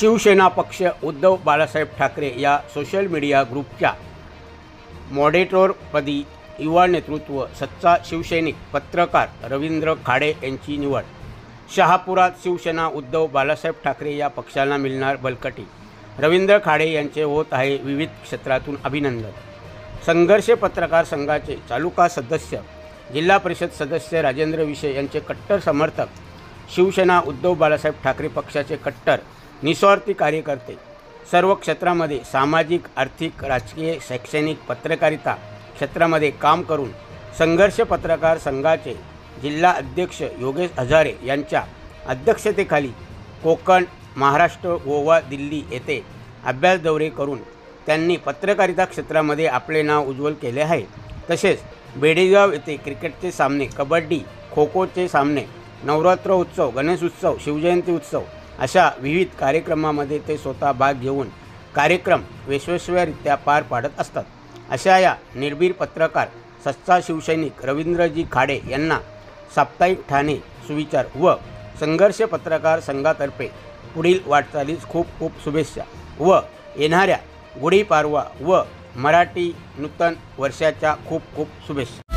शिवसेना पक्ष उद्धव बाळासाहेब ठाकरे या social media ग्रुपच्या मॉडेरेटरपदी युवा नेतृत्व सच्चा शिवसैनिक पत्रकार रवींद्र खाडे यांची निवड। शहापुरात शिवसेना उद्धव बाळासाहेब ठाकरे या पक्षाला मिळणार बळकटी। रवींद्र खाडे यांचे होत आहे विविध क्षेत्रातून अभिनंदन। संघर्ष पत्रकार संघाचे चालुका सदस्य, जिल्हा परिषद सदस्य राजेंद्र विषे यांचे कट्टर समर्थक, शिवसेना उद्धव बाळासाहेब ठाकरे पक्षाचे कट्टर निस्वार्थी कार्यकर्ते, सर्व क्षेत्रामध्ये सामाजिक, आर्थिक, राजकीय, शैक्षणिक, पत्रकारिता क्षेत्रामध्ये काम करून संघर्ष पत्रकार संघाचे जिल्हा अध्यक्ष योगेश हजारे यांच्या अध्यक्षतेखाली कोकण, महाराष्ट्र, गोवा, दिल्ली येथे अभ्यास दौरे करून त्यांनी पत्रकारिता क्षेत्रामध्ये आपले नाव उज्ज्वल केले आहे। तसेच बेडेगाव येथे क्रिकेटचे सामने, कबड्डी, खो खोचे सामने, नवरात्र उत्सव, गणेश उत्सव, शिवजयंती उत्सव अशा विविध कार्यक्रमामध्ये ते स्वतः भाग घेऊन कार्यक्रम यशस्वीरित्या पार पाडत असतात। अशा या निर्भीड पत्रकार सच्चा शिवसैनिक रवींद्रजी खाडे यांना साप्ताहिक ठाणे सुविचार व संघर्ष पत्रकार संघातर्फे पुढील वाटचालीस खूप खूप शुभेच्छा व येणाऱ्या गुढीपाडवा व मराठी नूतन वर्षाच्या खूप खूप शुभेच्छा।